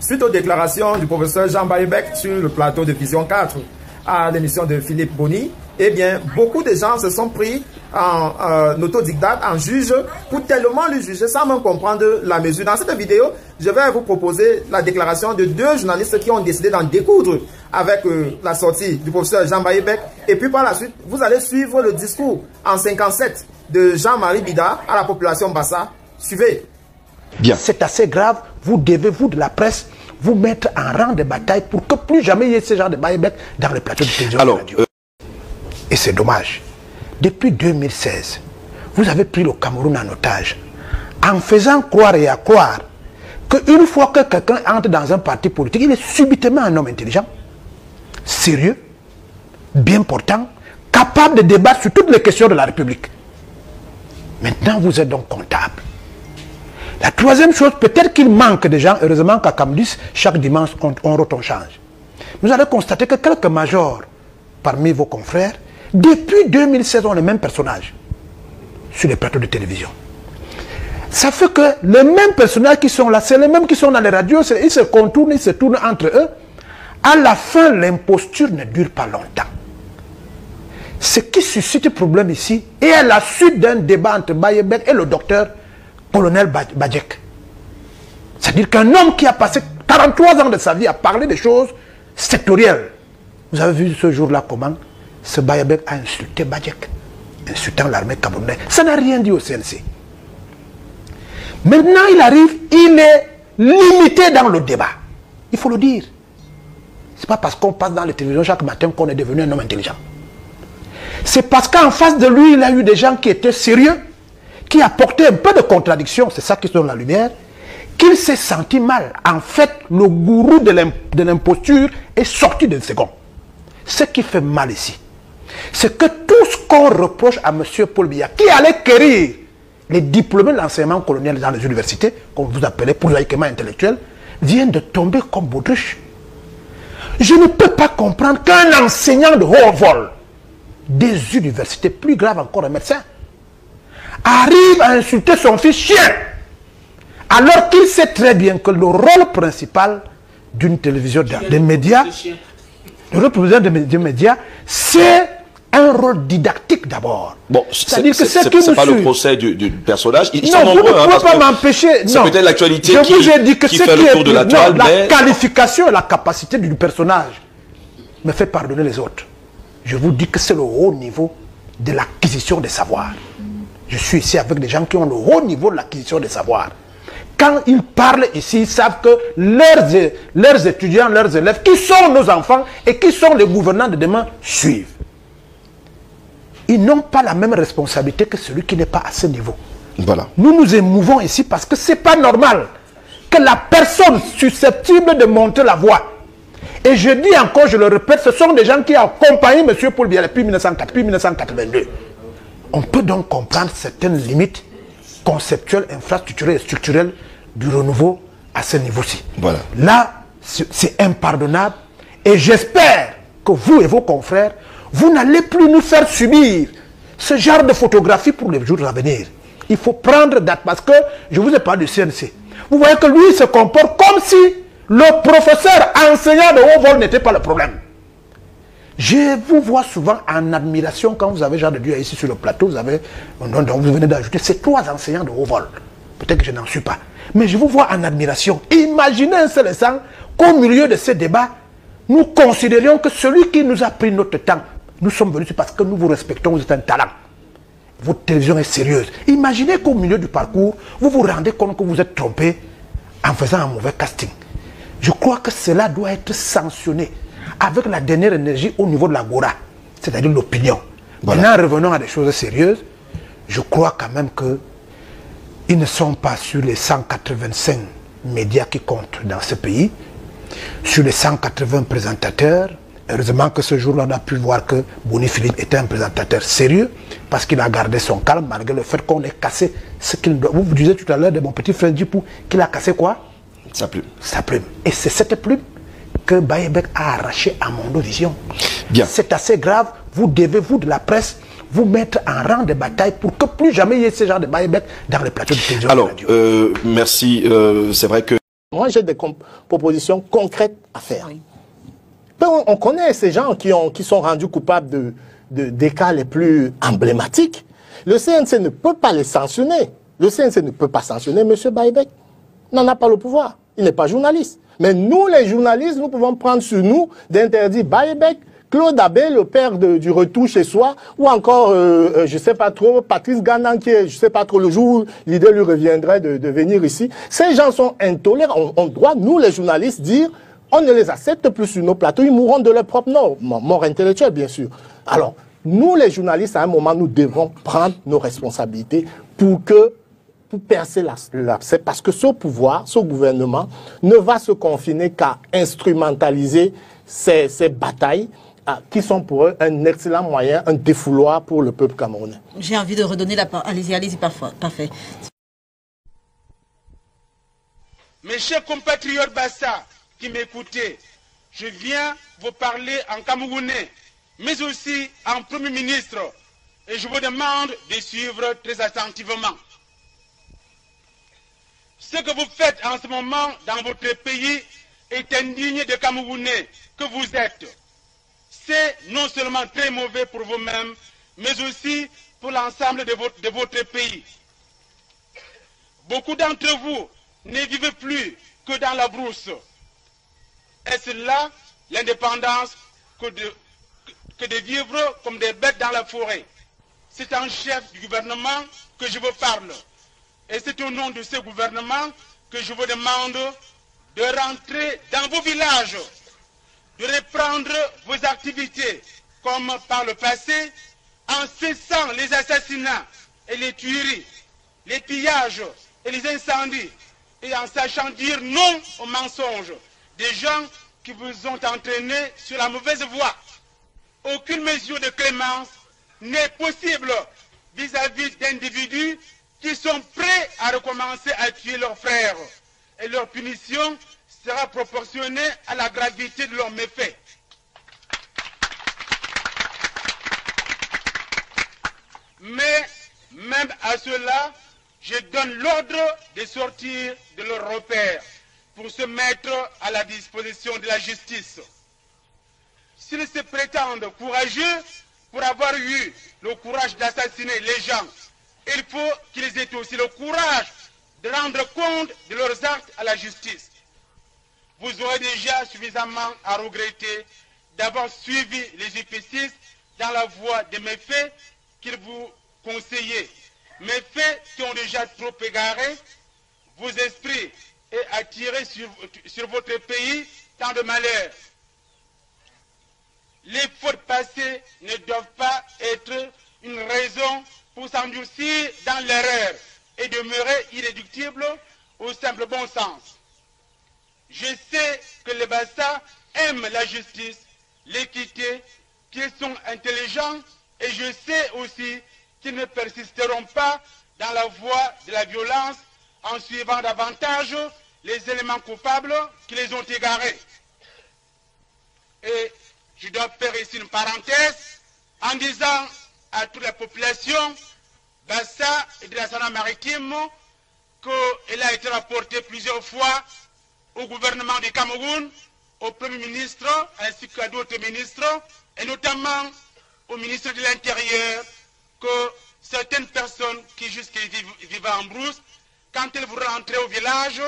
Suite aux déclarations du professeur Jean Baïbek sur le plateau de Vision 4 à l'émission de Philippe Boni, eh bien, beaucoup de gens se sont pris en autodidacte, en juge, pour tellement le juger sans même comprendre la mesure. Dans cette vidéo, je vais vous proposer la déclaration de deux journalistes qui ont décidé d'en découdre avec la sortie du professeur Jean Baïbek. Et puis par la suite, vous allez suivre le discours en 57 de Jean-Marie Bida à la population Bassa. Suivez. Bien. C'est assez grave. Vous devez, vous de la presse, vous mettre en rang de bataille pour que plus jamais il y ait ce genre de Baïbek dans les plateaux de télévision. Alors, et c'est dommage. Depuis 2016, vous avez pris le Cameroun en otage en faisant croire et à croire qu'une fois que quelqu'un entre dans un parti politique, il est subitement un homme intelligent, sérieux, bien portant, capable de débattre sur toutes les questions de la République. Maintenant, vous êtes donc comptable. La troisième chose, peut-être qu'il manque de gens. Heureusement qu'à Camdis, chaque dimanche, on change. Vous allez constater que quelques majors parmi vos confrères, depuis 2016, ont les mêmes personnages sur les plateaux de télévision. Ça fait que les mêmes personnages qui sont là, c'est les mêmes qui sont dans les radios, ils se contournent, ils se tournent entre eux. À la fin, l'imposture ne dure pas longtemps. Ce qui suscite problème ici, et à la suite d'un débat entre Baïbek et le docteur colonel Badjek. C'est-à-dire qu'un homme qui a passé 43 ans de sa vie à parler des choses sectorielles. Vous avez vu ce jour-là comment ce Baïbek a insulté Badjek, insultant l'armée camerounaise. Ça n'a rien dit au CNC. Maintenant, il arrive, il est limité dans le débat. Il faut le dire. Ce n'est pas parce qu'on passe dans les télévisions chaque matin qu'on est devenu un homme intelligent. C'est parce qu'en face de lui, il a eu des gens qui étaient sérieux, qui apportaient un peu de contradiction, c'est ça qui se donne la lumière, qu'il s'est senti mal. En fait, le gourou de l'imposture est sorti de second. Ce qui fait mal ici, c'est que tout ce qu'on reproche à M. Paul Biya, qui allait quérir les diplômés de l'enseignement colonial dans les universités, comme vous appelez prosaïquement intellectuel, vient de tomber comme baudruche. Je ne peux pas comprendre qu'un enseignant de haut vol des universités, plus grave encore un médecin, arrive à insulter son fils chien, alors qu'il sait très bien que le rôle principal d'une télévision, des médias, le rôle principal des médias, c'est un rôle didactique d'abord. Bon, c'est pas le procès du personnage. Ils non, sont nombreux, vous ne pouvez pas m'empêcher. C'est peut-être l'actualité qui fait le tour de la toile. La qualification et la capacité du personnage me fait pardonner les autres. Je vous dis que c'est le haut niveau de l'acquisition des savoirs. Je suis ici avec des gens qui ont le haut niveau de l'acquisition des savoirs. Quand ils parlent ici, ils savent que leurs étudiants, leurs élèves, qui sont nos enfants et qui sont les gouvernants de demain, suivent. Ils n'ont pas la même responsabilité que celui qui n'est pas à ce niveau. Voilà. Nous nous émouvons ici parce que ce n'est pas normal que la personne susceptible de monter la voix. Et je dis encore, je le répète, ce sont des gens qui ont accompagné M. Paul Biya depuis 1982. On peut donc comprendre certaines limites conceptuelles, infrastructurelles et structurelles du renouveau à ce niveau-ci. Voilà. Là, c'est impardonnable. Et j'espère que vous et vos confrères, vous n'allez plus nous faire subir ce genre de photographie pour les jours à venir. Il faut prendre date parce que je vous ai parlé du CNC. Vous voyez que lui, il se comporte comme si le professeur enseignant de haut vol n'était pas le problème. Je vous vois souvent en admiration quand vous avez Jean de Dieu ici sur le plateau, vous venez d'ajouter ces 3 enseignants de haut vol. Peut-être que je n'en suis pas. Mais je vous vois en admiration. Imaginez un seul instant qu'au milieu de ces débats, nous considérions que celui qui nous a pris notre temps, nous sommes venus parce que nous vous respectons, vous êtes un talent. Votre télévision est sérieuse. Imaginez qu'au milieu du parcours, vous vous rendez compte que vous êtes trompé en faisant un mauvais casting. Je crois que cela doit être sanctionné avec la dernière énergie au niveau de l'agora, c'est-à-dire l'opinion. Voilà. Maintenant, revenons à des choses sérieuses. Je crois quand même qu'ils ne sont pas sur les 185 médias qui comptent dans ce pays, sur les 180 présentateurs. Heureusement que ce jour-là, on a pu voir que Boni Philippe était un présentateur sérieux parce qu'il a gardé son calme malgré le fait qu'on ait cassé ce qu'il doit. Vous disiez tout à l'heure de mon petit frère Djipou qu'il a cassé quoi? Sa plume. Sa plume. Et c'est cette plume que Baïbek a arraché à Mondovision. Bien. C'est assez grave. Vous devez, vous de la presse, vous mettre en rang de bataille pour que plus jamais il y ait ce genre de Baïbek dans les plateaux de télévision. Alors, merci. C'est vrai que Moi, j'ai des propositions concrètes à faire. Oui. On connaît ces gens qui sont rendus coupables des cas les plus emblématiques. Le CNC ne peut pas les sanctionner. Le CNC ne peut pas sanctionner M. Baïbek. Il n'en a pas le pouvoir. Il n'est pas journaliste. Mais nous, les journalistes, nous pouvons prendre sur nous d'interdire Baïbek, Claude Abbé, le père du retour chez soi, ou encore, je ne sais pas trop, Patrice Ganan, qui est, je ne sais pas trop, le jour où l'idée lui reviendrait de venir ici. Ces gens sont intolérants. On doit, nous, les journalistes, dire, on ne les accepte plus sur nos plateaux. Ils mourront de leur propre mort intellectuelle, bien sûr. Alors, nous, les journalistes, à un moment, nous devons prendre nos responsabilités pour percer l'abcès, parce que ce pouvoir, ce gouvernement, ne va se confiner qu'à instrumentaliser ces batailles qui sont pour eux un excellent moyen, un défouloir pour le peuple camerounais. J'ai envie de redonner la parole. Allez-y, parfait. Mes chers compatriotes Bassa qui m'écoutez, je viens vous parler en camerounais, mais aussi en Premier ministre, et je vous demande de suivre très attentivement. Ce que vous faites en ce moment dans votre pays est indigne de Camerounais que vous êtes. C'est non seulement très mauvais pour vous-même, mais aussi pour l'ensemble de votre pays. Beaucoup d'entre vous ne vivent plus que dans la brousse. Est-ce là l'indépendance que de vivre comme des bêtes dans la forêt? C'est un chef du gouvernement que je vous parle. Et c'est au nom de ce gouvernement que je vous demande de rentrer dans vos villages, de reprendre vos activités comme par le passé, en cessant les assassinats et les tueries, les pillages et les incendies, et en sachant dire non aux mensonges des gens qui vous ont entraîné sur la mauvaise voie. Aucune mesure de clémence n'est possible vis-à-vis d'individus qui sont prêts à recommencer à tuer leurs frères. Et leur punition sera proportionnée à la gravité de leurs méfaits. Mais même à cela, je donne l'ordre de sortir de leur repère pour se mettre à la disposition de la justice. S'ils se prétendent courageux pour avoir eu le courage d'assassiner les gens, il faut qu'ils aient aussi le courage de rendre compte de leurs actes à la justice. Vous aurez déjà suffisamment à regretter d'avoir suivi les UP6 dans la voie des méfaits qu'ils vous conseillaient. Méfaits qui ont déjà trop égaré vos esprits et attiré sur votre pays tant de malheurs. Les fautes passées ne doivent pas être une raison pour s'endurcir dans l'erreur et demeurer irréductible au simple bon sens. Je sais que les Bassa aiment la justice, l'équité, qu'ils sont intelligents, et je sais aussi qu'ils ne persisteront pas dans la voie de la violence en suivant davantage les éléments coupables qui les ont égarés. Et je dois faire ici une parenthèse en disant à toute la population Bassa et de la Seine-Maritime qu'elle a été rapportée plusieurs fois au gouvernement du Cameroun, au Premier ministre ainsi qu'à d'autres ministres, et notamment au ministre de l'Intérieur, que certaines personnes qui jusqu'ici vivaient en brousse, quand elles voudraient rentrer au village,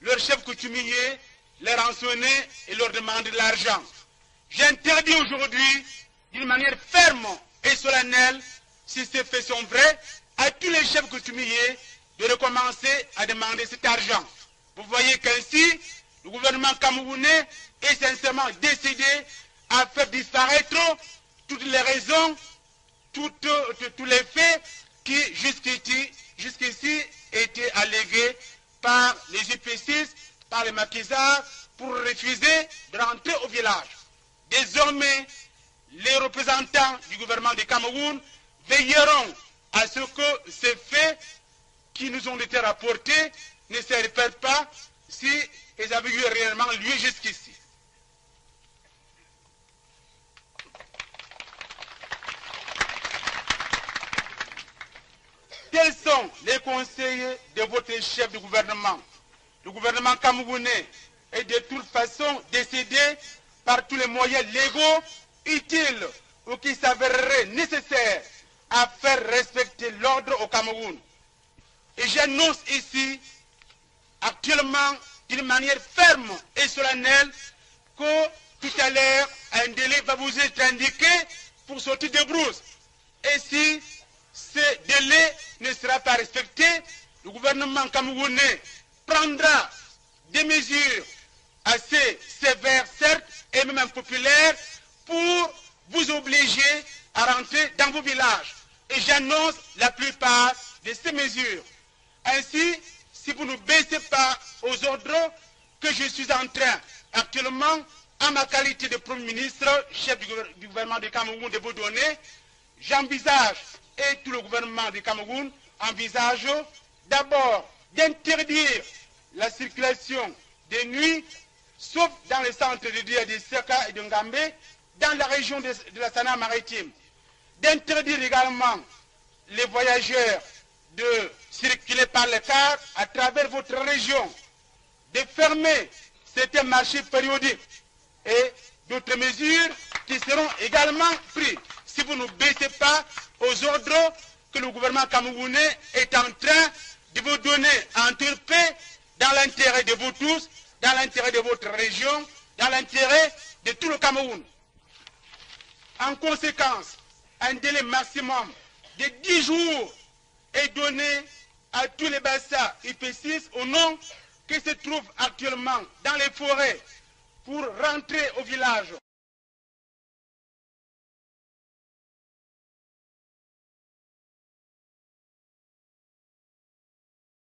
leur chef coutumier les rançonnait et leur demandait de l'argent. J'interdis aujourd'hui, d'une manière ferme et solennelle, si ces faits sont vrais, à tous les chefs coutumiers de recommencer à demander cet argent. Vous voyez qu'ainsi, le gouvernement camerounais est sincèrement décidé à faire disparaître toutes les raisons, tous les faits qui jusqu'ici étaient allégués par les UP6, par les maquisards, pour refuser de rentrer au village. Désormais, les représentants du gouvernement du Cameroun veilleront à ce que ces faits qui nous ont été rapportés ne se répètent pas si ils avaient eu réellement lieu jusqu'ici. Quels sont les conseillers de votre chef du gouvernement? le gouvernement camerounais est de toute façon décidé par tous les moyens légaux utiles ou qui s'avéreraient nécessaires à faire respecter l'ordre au Cameroun. Et j'annonce ici, actuellement, d'une manière ferme et solennelle, que tout à l'heure, un délai va vous être indiqué pour sortir de brousse. Et si ce délai ne sera pas respecté, le gouvernement camerounais prendra des mesures assez sévères, certes, et même impopulaires, pour vous obliger à rentrer dans vos villages. Et j'annonce la plupart de ces mesures. Ainsi, si vous ne baissez pas aux ordres que je suis en train actuellement, en ma qualité de Premier ministre, chef du gouvernement du Cameroun, de vous donner, j'envisage, et tout le gouvernement du Cameroun envisage, d'abord d'interdire la circulation de nuit, sauf dans les centres de dia de Seka et de Ngambe, dans la région de la Sana maritime. D'interdire également les voyageurs de circuler par les cars à travers votre région, de fermer certains marchés périodiques et d'autres mesures qui seront également prises si vous ne baissez pas aux ordres que le gouvernement camerounais est en train de vous donner en toute paix, dans l'intérêt de vous tous, dans l'intérêt de votre région, dans l'intérêt de tout le Cameroun. En conséquence, un délai maximum de 10 jours est donné à tous les bassins IP6 au nom qui se trouvent actuellement dans les forêts pour rentrer au village.